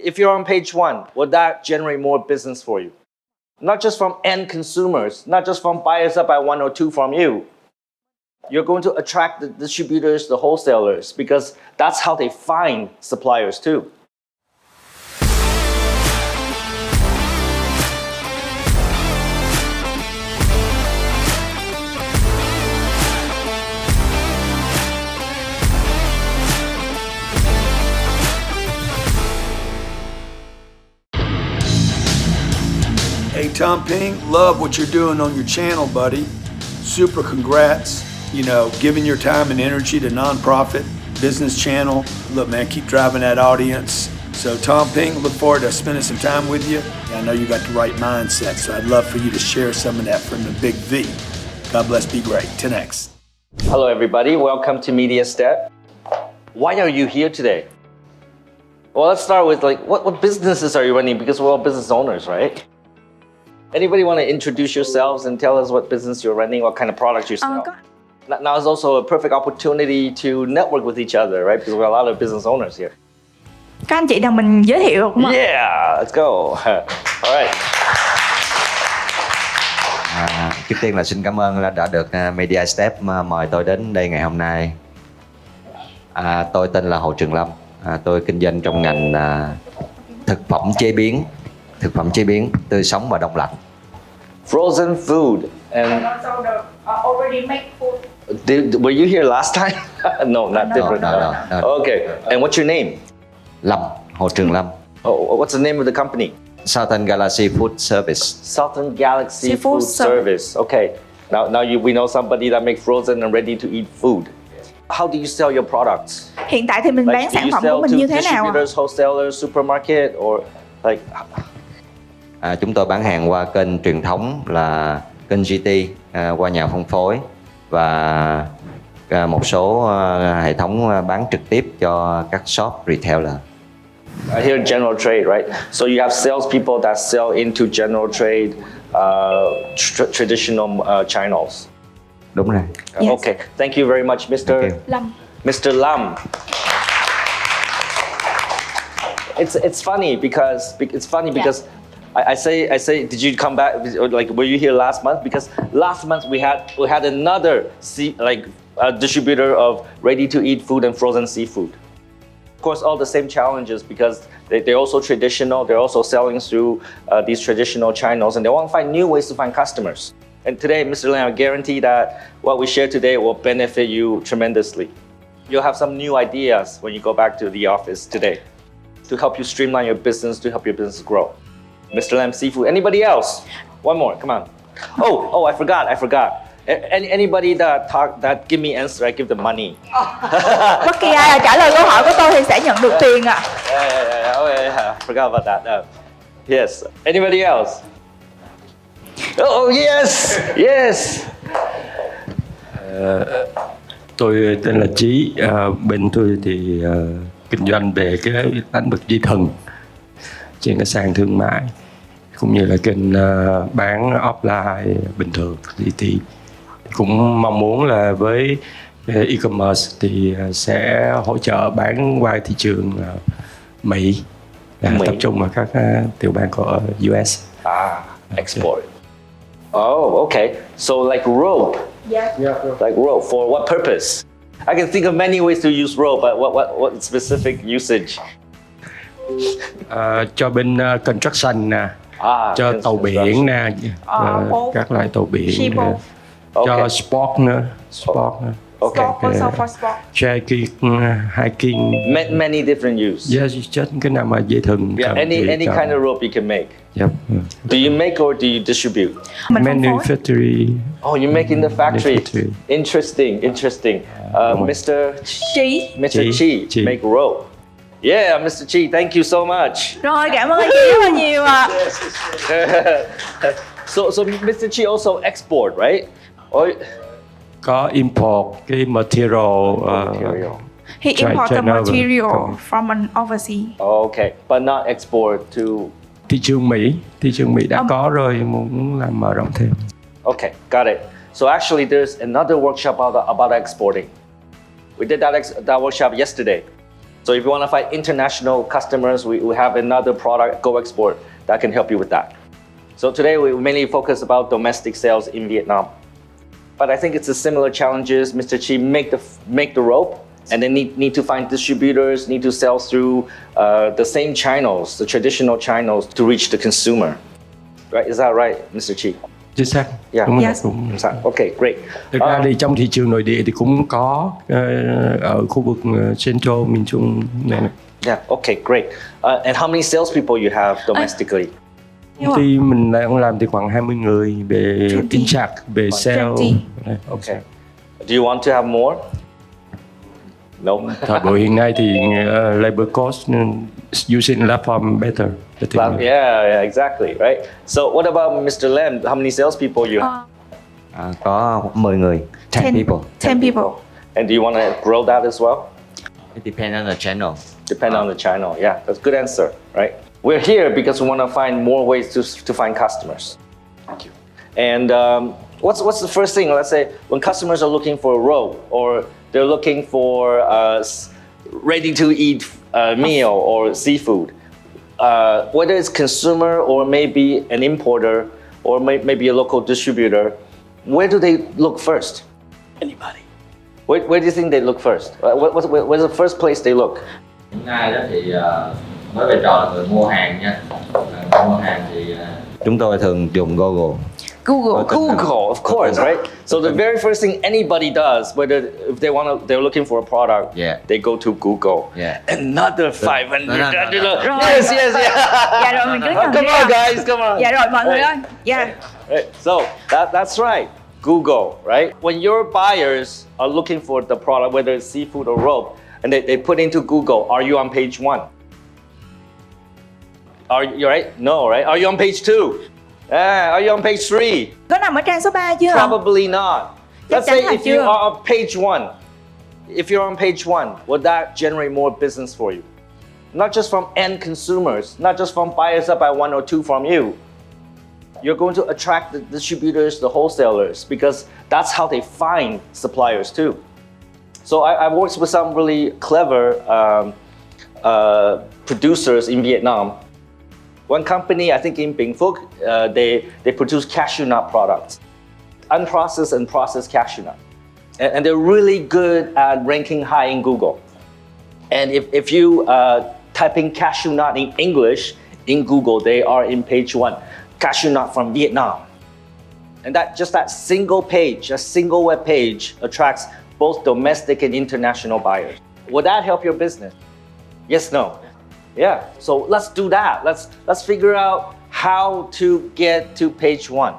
If you're on page 1, would that generate more business for you? Not just from end consumers, not just from buyers that buy 1 or 2 from you. You're going to attract the distributors, the wholesalers, because that's how they find suppliers too. Hey, Tom Peng, love what you're doing on your channel, buddy. Super congrats. You know, giving your time and energy to nonprofit business channel. Look, man, keep driving that audience. So, Tom Peng, look forward to spending some time with you. I know you got the right mindset, so I'd love for you to share some of that from the big V. God bless, be great. 10X. Hello, everybody. Welcome to Media Step. Why are you here today? Well, let's start with what businesses are you running? Because we're all business owners, right? Anybody want to introduce yourselves and tell us what business you're running, what kind of products you sell? Now is also a perfect opportunity to network with each other, right? Because we're a lot of business owners here. Các anh chị nào mình giới thiệu không ạ? Yeah, let's go. All right. Trước tiên là xin cảm ơn đã được Media Step mời tôi đến đây ngày hôm nay. Tôi tên là Hồ Trường Lâm. Tôi kinh doanh trong ngành thực phẩm chế biến tươi sống và đông lạnh. Frozen food and also the already made food. Were you here last time? No, not different. No. Okay. And what's your name? Lâm, Hồ Trường Lâm. Oh, what's the name of the company? Southern Galaxy Food Service. Southern Galaxy Food Food Service. Okay. Now we know somebody that makes frozen and ready to eat food. How do you sell your products? Hiện tại thì mình bán Do sản you phẩm sell của mình to như thế nào ạ? distributors, wholesalers, supermarket, or like? Chúng tôi bán hàng qua kênh truyền thống là kênh GT, qua nhà phân phối và một số hệ thống bán trực tiếp cho các shop retailer. I hear general trade, right? So you have salespeople that sell into general trade, traditional channels. Đúng rồi. Yes. Okay, thank you very much, Mr. Lâm. Mr. Lam. It's funny because I say, did you come back? Like, were you here last month? Because last month we had another distributor of ready-to-eat food and frozen seafood. Of course, all the same challenges because they're also traditional. They're also selling through these traditional channels, and they want to find new ways to find customers. And today, Mr. Lam, I guarantee that what we share today will benefit you tremendously. You'll have some new ideas when you go back to the office today to help you streamline your business, to help your business grow. Mr. Lam Seafood. Anybody else? One more. Come on. Oh! I forgot. Anybody that give me answer, I give them money. Bất kỳ ai trả lời câu hỏi của tôi thì sẽ nhận được tiền ạ. Yeah. Forgot about that. Yes. Anybody else? Oh yes. Tôi tên là Chí. Bên tôi thì kinh doanh về cái lĩnh vực dây thừng trên cái sàn thương mại cũng như là kênh bán offline bình thường thì cũng mong muốn là với ecommerce thì sẽ hỗ trợ bán qua thị trường Mỹ, tập trung vào các tiểu bang của US. Export. Oh, okay. So like rope. Yeah. Like rope for what purpose? I can think of many ways to use rope, but what specific usage? Cho bên construction nè, cho tàu biển nè, các loại tàu biển, cho sport nữa. Okay. Also for sport. Hiking. Many different use. Yes, just cái nào mà dễ thừng. Yeah, any kind of rope you can make. Yep. Do you make or do you distribute? Manufacturing. Oh, you make in the factory. Interesting. Mr. Chi make rope. Yeah, Mr. Chi, thank you so much. Rồi, cảm ơn anh chị rất là nhiều ạ. So Mr. Chi also export, right? Or Có import cái material. He import the material from an overseas. Okay, but not export to thị trường Mỹ đã có rồi, muốn làm mở rộng thêm. Okay, got it. So actually there's another workshop about exporting. We did that workshop yesterday. So if you want to find international customers, we have another product, Go Export, that can help you with that. So today we mainly focus about domestic sales in Vietnam. But I think it's a similar challenges. Mr. Chi make the rope, and then need to find distributors, need to sell through the same channels, the traditional channels to reach the consumer. Right? Is that right, Mr. Chi? Chính xác. Yeah. Đúng rồi, Yes. đúng. Okay, great. Thực ra thì trong thị trường nội địa thì cũng có ở khu vực Central, miền Trung này. Yeah, okay, great. And how many salespeople you have domestically? Công ty mình đang làm thì khoảng 20 người về in chạc, về sale. 20. Okay. Do you want to have more? No. Thời buổi hiện nay thì labor cost using platform better. Yeah, exactly, right? So what about Mr. Lam? How many salespeople you have? Có 10 người, 10 people. 10 people. And do you want to grow that as well? It depends on the channel. Depend on the channel. Yeah, that's a good answer, right? We're here because we want to find more ways to find customers. Thank you. And what's the first thing? Let's say when customers are looking for a rope, or they're looking for ready-to-eat meal or seafood, whether it's consumer or maybe an importer or maybe a local distributor, where do they look first? Anybody? Where do you think they look first? Where's the first place they look? Hiện nay đó thì với vai trò là người mua hàng nha. Mua hàng thì chúng tôi thường dùng Google. Google. Google, of course, right? So the very first thing anybody does, whether if they're looking for a product, they go to Google. Yeah. Another 500. No. Yes. Dạ rồi mình cứ nhầm Come on, guys, come on. Dạ rồi mọi người ơi. Yeah. Right. So that's right. Google, right? When your buyers are looking for the product, whether it's seafood or rope, and they put into Google, are you on page 1? Are you right? No, right? Are you on page 2? Are you on page 3? Có nằm ở trang số 3 chưa? Probably not. Chắc Let's chắn say là if chưa. you are on page 1, if you're on page 1, would that generate more business for you? Not just from end consumers, not just from buyers up by 1 or 2 from you. You're going to attract the distributors, the wholesalers, because that's how they find suppliers too. So I've worked with some really clever producers in Vietnam. One company, I think in Peng, they produce cashew nut products, unprocessed and processed cashew nut. And they're really good at ranking high in Google. And if you type in cashew nut in English in Google, they are in page 1. Cashew nut from Vietnam. And that single page, a single web page attracts both domestic and international buyers. Would that help your business? Yes, no? Yeah, so let's do that. Let's figure out how to get to page 1,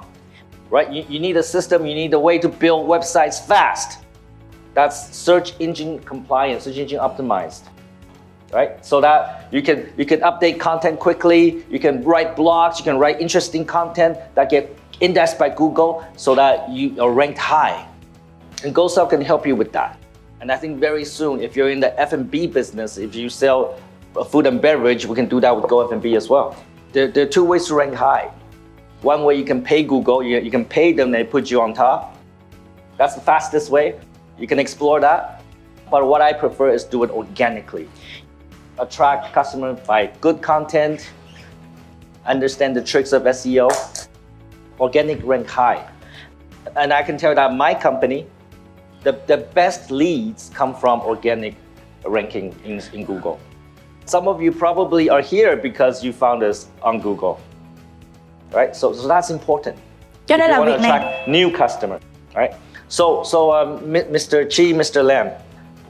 right? You need a system, you need a way to build websites fast. That's search engine compliant, search engine optimized, right? So that you can update content quickly, you can write blogs, you can write interesting content that get indexed by Google so that you are ranked high. And GoSELL can help you with that. And I think very soon, if you're in the F&B business, if you sell food and beverage, we can do that with GoF&B as well. There are 2 ways to rank high. One way you can pay Google, you can pay them, they put you on top. That's the fastest way. You can explore that. But what I prefer is do it organically. Attract customers by good content, understand the tricks of SEO, organic rank high. And I can tell you that my company, the best leads come from organic ranking in Google. Some of you probably are here because you found us on Google, right? So that's important. Cho nên You là want to việc này attract new customers, right? So Mr. Chi, Mr. Lam,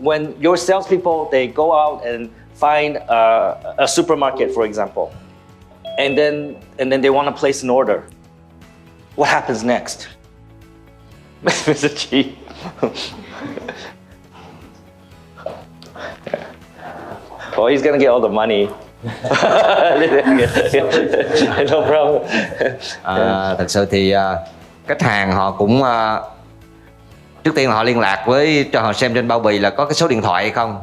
when your salespeople, they go out and find a supermarket, for example, and then they want to place an order, what happens next? Mr. Chi. Well, he's gonna get all the money. No problem. Thật sự thì khách hàng họ cũng trước tiên họ liên lạc với, cho họ xem trên bao bì là có cái số điện thoại hay không,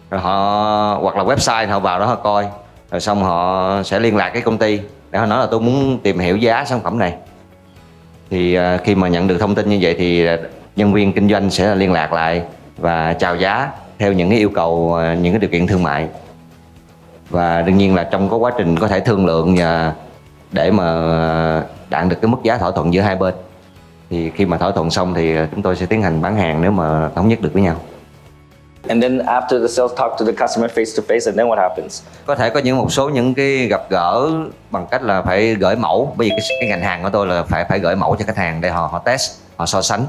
rồi họ hoặc là website họ vào đó họ coi, rồi xong họ sẽ liên lạc cái công ty để họ nói là tôi muốn tìm hiểu giá sản phẩm này. Thì khi mà nhận được thông tin như vậy thì nhân viên kinh doanh sẽ liên lạc lại và chào giá theo những cái yêu cầu, những cái điều kiện thương mại. Và đương nhiên là trong cái quá trình có thể thương lượng và để mà đạt được cái mức giá thỏa thuận giữa hai bên, thì khi mà thỏa thuận xong thì chúng tôi sẽ tiến hành bán hàng nếu mà thống nhất được với nhau. And then after the sales talk to the customer face to face, and then what happens? Có thể có một số những cái gặp gỡ bằng cách là phải gửi mẫu, bởi vì cái ngành hàng của tôi là phải gửi mẫu cho khách hàng để họ test, họ so sánh.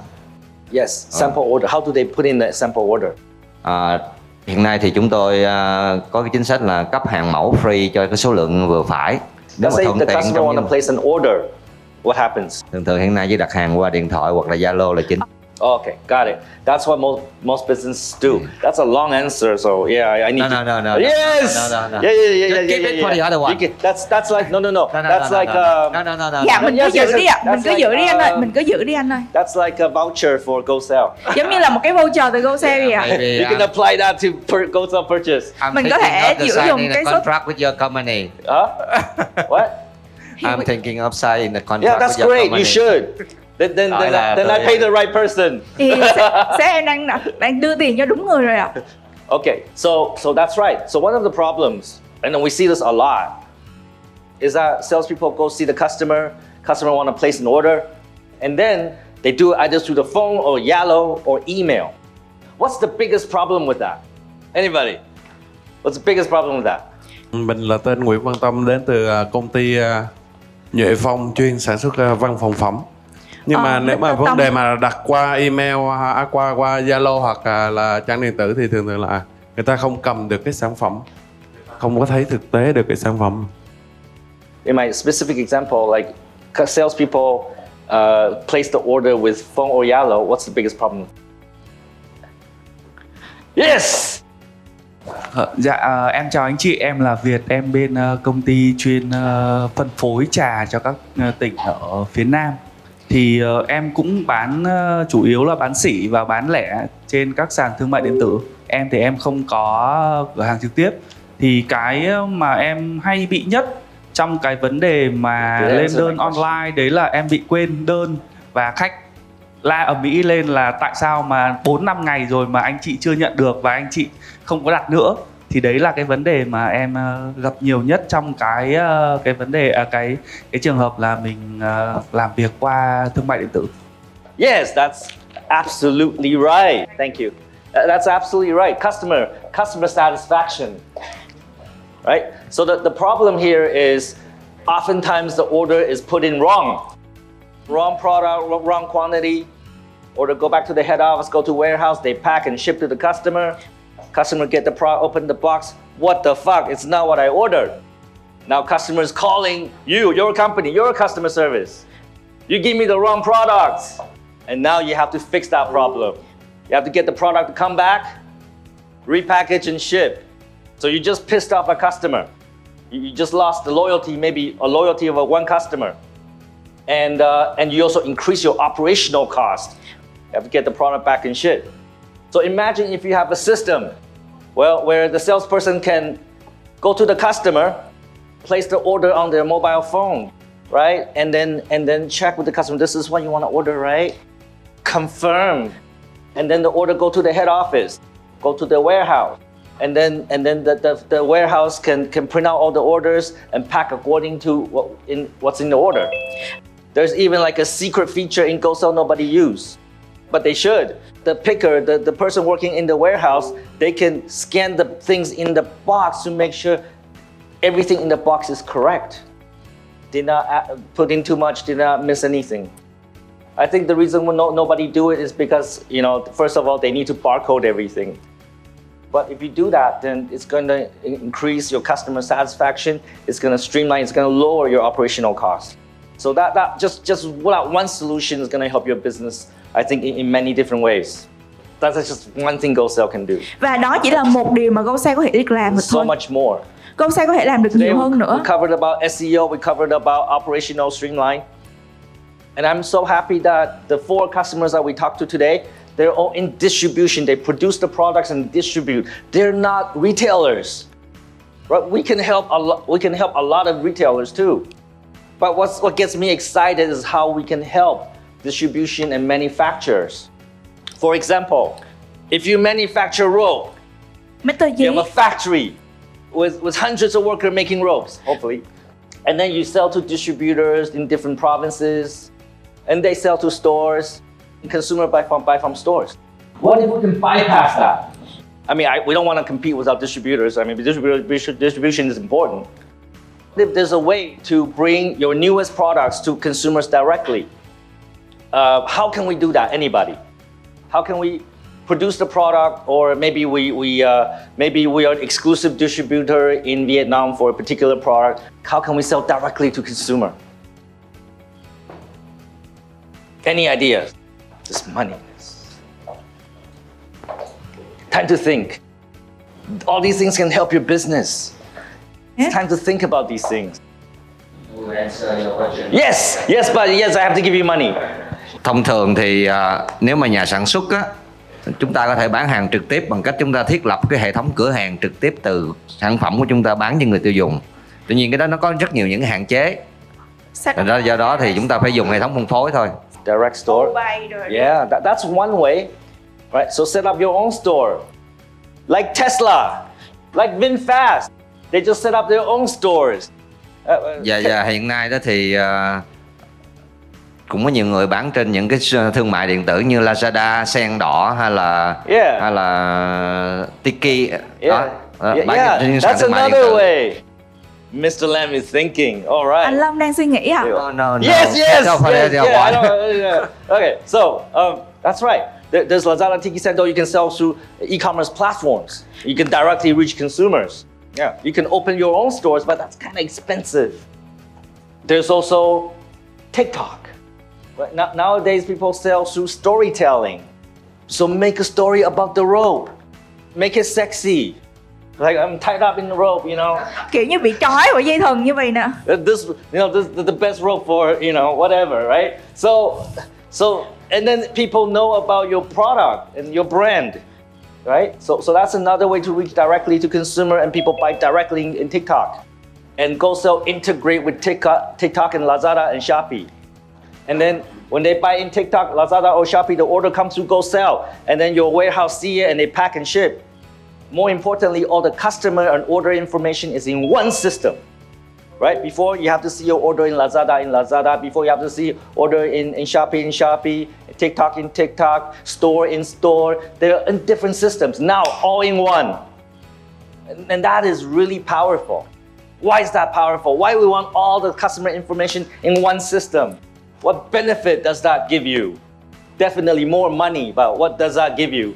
Yes, sample order. How do they put in the sample order? Hiện nay thì chúng tôi có cái chính sách là cấp hàng mẫu free cho cái số lượng vừa phải. Let's say the customer want to place an order. What happens? Thường hiện nay chỉ đặt hàng qua điện thoại hoặc là Zalo là chính. Okay, got it. That's what most businesses do. That's a long answer, so yeah, I need No. Yes. No. Yeah. Just keep it for the other one. That's like no. That's like No. Dạ mình cứ giữ đi ạ. Mình cứ giữ đi anh ơi. Mình cứ giữ đi anh ơi. That's like a voucher for GoSELL. Giống như là một cái voucher từ GoSell vậy ạ. You can apply that to GoSELL purchase. Mình có thể giữ dùng cái số. Contract with your company. What? I'm thinking of signing the contract Yeah, with that's your great. company. You should. Then I pay the right person. Thì sẽ đang đưa tiền cho đúng người rồi ạ. Okay, so that's right. So one of the problems, and we see this a lot, is that salespeople go see the customer want to place an order, and then they do it either through the phone or Yellow or email. What's the biggest problem with that? Anybody? What's the biggest problem with that? Mình là tên Nguyễn Văn Tâm, đến từ công ty Nhuệ Phong chuyên sản xuất văn phòng phẩm. Nhưng mà nếu mà vấn đề mà đặt qua email, qua Zalo hoặc là trang điện tử thì thường là người ta không cầm được cái sản phẩm, không có thấy thực tế được cái sản phẩm. In my specific example, like salespeople place the order with phone or Yellow, what's the biggest problem? Yes! Em chào anh chị, em là Việt, em bên công ty chuyên phân phối trà cho các tỉnh ở phía Nam. Thì em cũng bán chủ yếu là bán sỉ và bán lẻ trên các sàn thương mại điện tử. Em thì em không có cửa hàng trực tiếp. Thì cái mà em hay bị nhất trong cái vấn đề mà lên đơn online đấy là em bị quên đơn và khách la ầm ĩ lên là tại sao mà 4-5 ngày rồi mà anh chị chưa nhận được và anh chị không có đặt nữa. Thì đấy là cái vấn đề mà em gặp nhiều nhất trong cái vấn đề cái trường hợp là mình làm việc qua thương mại điện tử. Yes, that's absolutely right. Thank you. That's absolutely right. Customer satisfaction. Right? So the problem here is oftentimes the order is put in wrong. Wrong product, wrong quantity. Order go back to the head office, go to warehouse, they pack and ship to the customer. Customer get the product, open the box. What the fuck? It's not what I ordered. Now customers calling you, your company, your customer service. You give me the wrong products. And now you have to fix that problem. You have to get the product to come back, repackage and ship. So you just pissed off a customer. You just lost the loyalty, maybe a loyalty of one customer. And you also increase your operational cost. You have to get the product back and ship. So imagine if you have a system, well, where the salesperson can go to the customer, place the order on their mobile phone, right? And then check with the customer, this is what you want to order, right? Confirm. And then the order go to the head office, go to the warehouse. And then the warehouse can print out all the orders and pack according to what's in the order. There's even like a secret feature in GoSELL nobody use, but they should. The picker, the person working in the warehouse, they can scan the things in the box to make sure everything in the box is correct. Did not put in too much, did not miss anything. I think the reason why nobody do it is because, first of all, they need to barcode everything. But if you do that, then it's going to increase your customer satisfaction. It's going to streamline. It's going to lower your operational costs. So that just one solution is going to help your business, I think, in many different ways. That's just one thing GoSELL can do. Và đó chỉ là một điều mà GoSELL có thể làm được so thôi. much more. GoSELL có thể làm được Today nhiều hơn nữa. We covered about SEO. We covered about operational streamline. And I'm so happy that the 4 customers that we talked to today, they're all in distribution. They produce the products and distribute. They're not retailers, right? We can help a lot of retailers too. But what gets me excited is how we can help distribution and manufacturers. For example, if you manufacture rope Mr. You have a G. factory with hundreds of workers making ropes, hopefully. And then you sell to distributors in different provinces, and they sell to stores, and consumer buy from stores. What if we can bypass that? I mean, we don't want to compete with our distributors. I mean, distribution is important. If there's a way to bring your newest products to consumers directly, how can we do that? Anybody? How can we produce the product, or maybe we are an exclusive distributor in Vietnam for a particular product? How can we sell directly to consumer? Any ideas? Just money. Time to think. All these things can help your business. It's time to think about these things. Yes, but yes, I have to give you money. Thông thường thì nếu mà nhà sản xuất á, chúng ta có thể bán hàng trực tiếp bằng cách chúng ta thiết lập cái hệ thống cửa hàng trực tiếp từ sản phẩm của chúng ta bán cho người tiêu dùng. Tuy nhiên cái đó nó có rất nhiều những cái hạn chế. Thành ra do đó thì chúng ta phải dùng hệ thống phân phối thôi. Direct store. Yeah, that's one way. Right? So set up your own store. Like Tesla, like VinFast. They just set up their own stores. Và hiện nay đó thì cũng có nhiều người bán trên những cái thương mại điện tử như Lazada, Sen Đỏ hay là Tiki. That's another way. Mr. Lam is thinking. All right. Anh Lâm đang suy nghĩ hả? No. Yes. Okay, so that's right. There's Lazada, Tiki, Sendo. You can sell through e-commerce platforms. You can directly reach consumers. Yeah, you can open your own stores, but that's kind of expensive. There's also TikTok. Right? Nowadays, people sell through storytelling. So make a story about the rope. Make it sexy. Like I'm tied up in the rope, you know. Kiểu như bị trói vào dây thừng như vậy nè. This is the best rope for, whatever, right? So and then people know about your product and your brand, right? So that's another way to reach directly to consumer, and people buy directly in TikTok. And GoSELL integrate with TikTok and Lazada and Shopee. And then when they buy in TikTok, Lazada or Shopee, the order comes through GoSELL, and then your warehouse see it and they pack and ship. More importantly, all the customer and order information is in one system, right? Before you have to see your order in Lazada, before you have to see order in Shopee, TikTok in TikTok, store in store. They're in different systems. Now, all in one. And that is really powerful. Why is that powerful? Why we want all the customer information in one system? What benefit does that give you? Definitely more money, but what does that give you?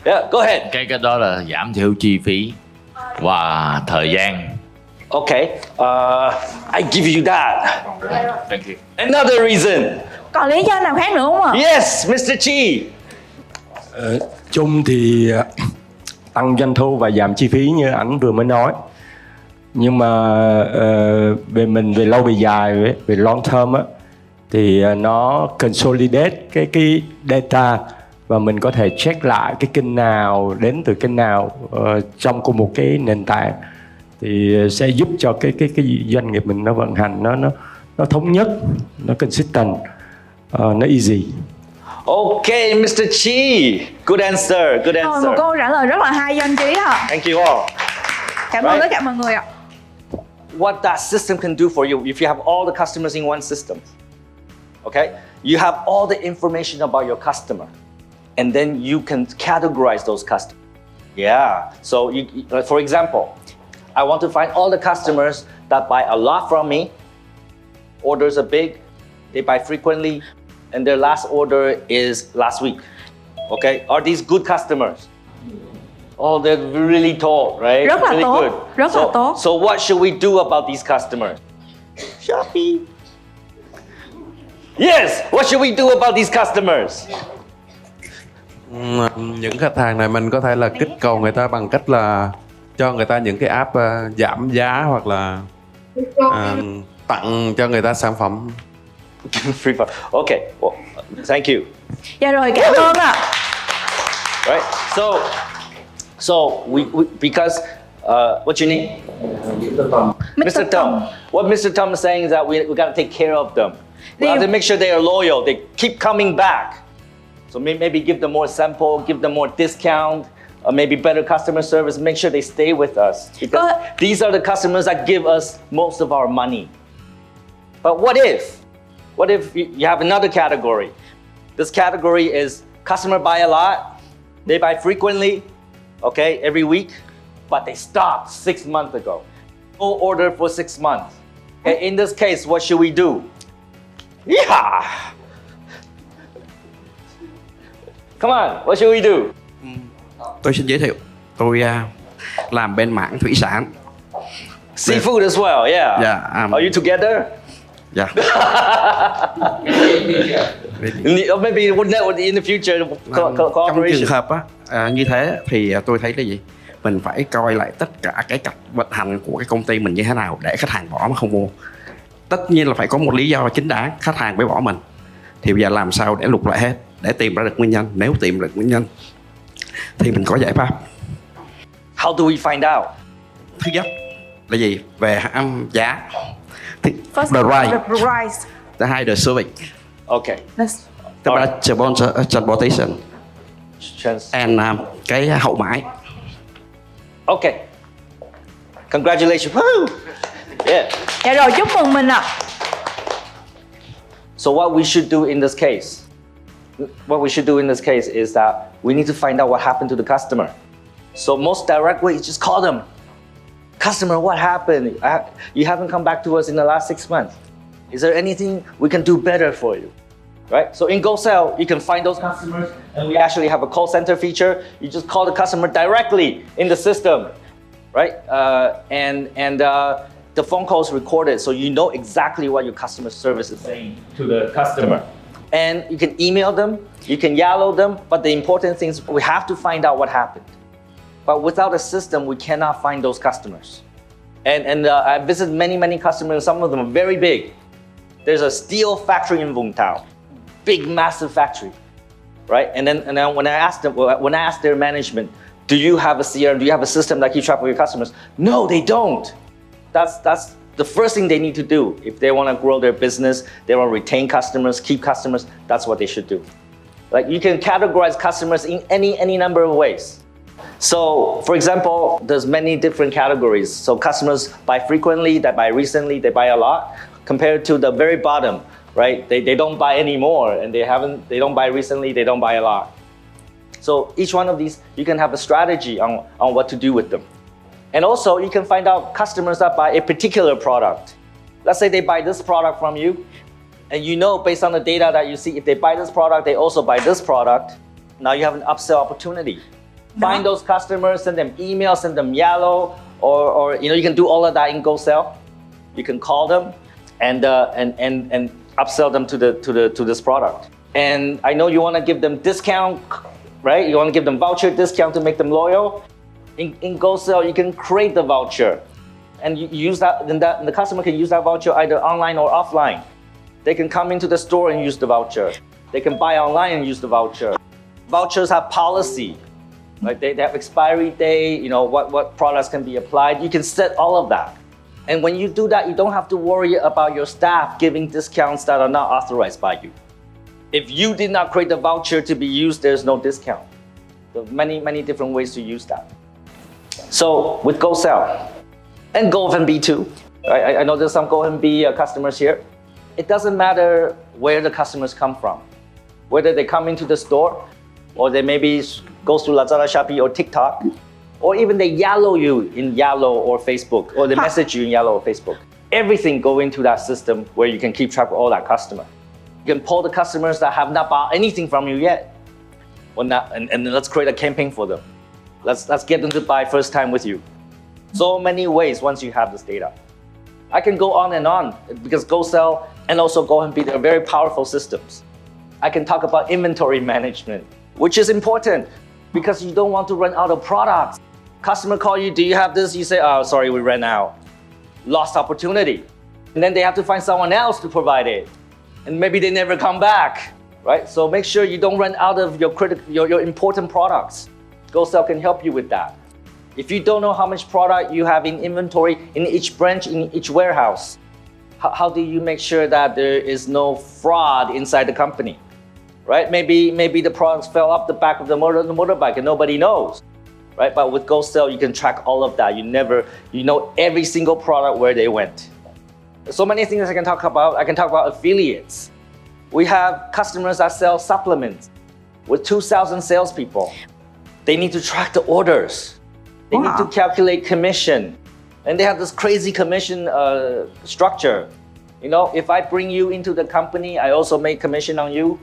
Yeah, go ahead. Cái đó là giảm thiểu chi phí và thời gian. Okay, I give you that. Thank you. Another reason. Còn lý do nào khác nữa không ạ? Yes, Mr. Chi. Chung thì tăng doanh thu và giảm chi phí như ảnh vừa mới nói. Nhưng mà về lâu về dài, về long term á, thì nó consolidate cái data, và mình có thể check lại cái kênh nào đến từ kênh nào trong cùng một cái nền tảng, thì sẽ giúp cho cái doanh nghiệp mình nó vận hành nó thống nhất, nó consistent, nó easy. Okay, Mr. Chi. Good answer. Một câu trả lời rất là hay do anh Chí hả? Thank you all. Cảm ơn tất cả mọi người ạ. What that system can do for you if you have all the customers in one system. Okay? You have all the information about your customer, and then you can categorize those customers. Yeah. So for example, I want to find all the customers that buy a lot from me, orders are big, they buy frequently, and their last order is last week. Okay? Are these good customers? Oh, they're really tall, right? Rất là really tốt, good. rất là tốt. So what should we do about these customers? Shopee. Yes, what should we do about these customers? Những khách hàng này mình có thể là kích cầu người ta bằng cách là cho người ta những cái app giảm giá, hoặc là tặng cho người ta sản phẩm. Free fun. Okay, well, thank you. Dạ rồi, cảm ơn ạ. Right, so we because what's your name? Mr. Tom. What Mr. Tom is saying is that we got to take care of them. We have to make sure they are loyal. They keep coming back. So maybe give them more sample, give them more discount, or maybe better customer service, make sure they stay with us. Because these are the customers that give us most of our money. But what if you have another category? This category is customer buy a lot, they buy frequently, okay, every week, but they stopped 6 months ago. No order for 6 months. Okay, in this case, what should we do? Yeah. Come on, what should we do? Tôi xin giới thiệu, tôi làm bên mảng thủy sản. Seafood as well, yeah. Yeah. Are you together? Yeah. Or maybe in the future, Trong cooperation. trường hợp như thế thì tôi thấy là gì? Mình phải coi lại tất cả cái cách vận hành của cái công ty mình như thế nào để khách hàng bỏ mà không mua. Tất nhiên là phải có một lý do chính đáng khách hàng mới bỏ mình. Thì bây giờ làm sao để lục lại hết, để tìm ra được nguyên nhân. Nếu tìm được nguyên nhân thì mình có giải pháp. How do we find out? Thứ nhất là gì? Về giá. First, The right. the price. Thứ hai, the service. Okay. Thứ ba, transportation. And cái hậu mãi. Okay. Congratulations. Woo! Yeah. Dạ rồi, chúc mừng mình ạ. So what we should do in this case? What we should do in this case is that we need to find out what happened to the customer. So most direct way is just call them. Customer, what happened? You haven't come back to us in the last 6 months. Is there anything we can do better for you? Right? So in GoSELL, you can find those customers, and we actually have a call center feature. You just call the customer directly in the system, right? The phone call is recorded, so you know exactly what your customer service is saying to the customer. And you can email them, you can yellow them, but the important thing is we have to find out what happened. But without a system, we cannot find those customers. And I visited many customers. Some of them are very big. There's a steel factory in Vũng Tàu, big, massive factory, right? And then when I asked their management, do you have a CRM? Do you have a system that keeps track of your customers? No, they don't. That's the first thing they need to do if they want to grow their business. They want to retain customers, keep customers. That's what they should do. Like you can categorize customers in any number of ways. So, for example, there's many different categories. So customers buy frequently, they buy recently, they buy a lot, compared to the very bottom, right? They don't buy anymore, and they don't buy recently, they don't buy a lot. So each one of these, you can have a strategy on what to do with them. And also, you can find out customers that buy a particular product. Let's say they buy this product from you, and you know based on the data that you see, if they buy this product, they also buy this product. Now you have an upsell opportunity. Find those customers, send them email, send them yellow, or you can do all of that in GoSELL. You can call them and upsell them to this product. And I know you want to give them discount, right? You want to give them voucher discount to make them loyal. In GoSELL, you can create the voucher, and you use that. Then the customer can use that voucher either online or offline. They can come into the store and use the voucher. They can buy online and use the voucher. Vouchers have policy. Like they have expiry date, what products can be applied. You can set all of that. And when you do that, you don't have to worry about your staff giving discounts that are not authorized by you. If you did not create the voucher to be used, there's no discount. There are many different ways to use that. So with GoSELL and GoFNB too, right? I know there's some GoFNB customers here. It doesn't matter where the customers come from, whether they come into the store, or they maybe go to Lazada, Shopee, or TikTok, or even they yellow you in Yellow or Facebook, or they message you in Yellow or Facebook. Everything go into that system where you can keep track of all that customer. You can pull the customers that have not bought anything from you yet, and let's create a campaign for them. Let's get them to buy first time with you. So many ways once you have this data. I can go on and on because GoSELL and also GoFNB, they're very powerful systems. I can talk about inventory management, which is important because you don't want to run out of products. Customer call you, do you have this? You say, oh, sorry, we ran out. Lost opportunity. And then they have to find someone else to provide it. And maybe they never come back, right? So make sure you don't run out of your important products. GoSELL can help you with that. If you don't know how much product you have in inventory in each branch, in each warehouse, how do you make sure that there is no fraud inside the company? right? Maybe the products fell off the back of the motorbike and nobody knows, right? But with GoSELL, you can track all of that. You know every single product where they went. So many things I can talk about. I can talk about affiliates. We have customers that sell supplements with 2,000 salespeople. They need to track the orders. They need to calculate commission. And they have this crazy commission structure. You know, if I bring you into the company, I also make commission on you.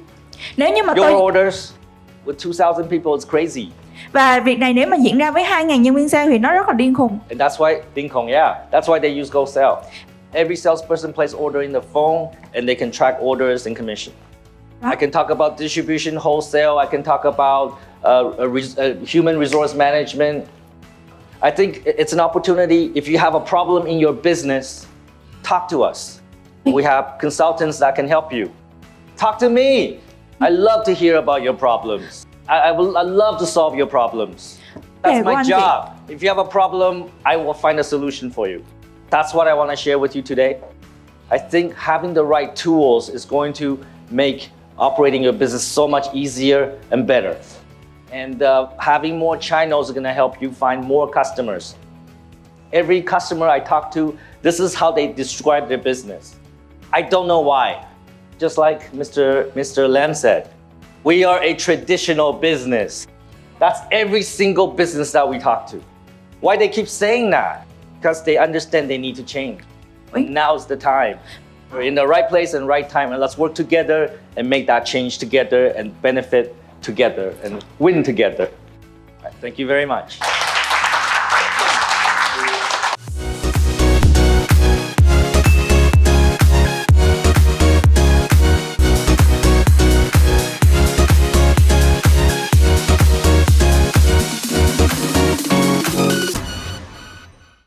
Nếu như mà Your orders with 2,000 people, it's crazy. Và việc này nếu mà diễn ra với 2.000 nhân viên sale thì nó rất là điên khùng. And that's why, điên khùng, yeah. That's why they use GoSELL. Every salesperson places order in the phone and they can track orders and commission. I can talk about distribution, wholesale. I can talk about human resource management. I think it's an opportunity. If you have a problem in your business, talk to us. We have consultants that can help you. Talk to me. I love to hear about your problems. I love to solve your problems. That's my job. If you have a problem, I will find a solution for you. That's what I want to share with you today. I think having the right tools is going to make operating your business so much easier and better. And having more channels is going to help you find more customers. Every customer I talk to, this is how they describe their business. I don't know why. Just like Mr. Lam said, we are a traditional business. That's every single business that we talk to. Why they keep saying that? Because they understand they need to change. Now's the time. We're in the right place and right time, and let's work together and make that change together and benefit together and win together. Right, thank you very much.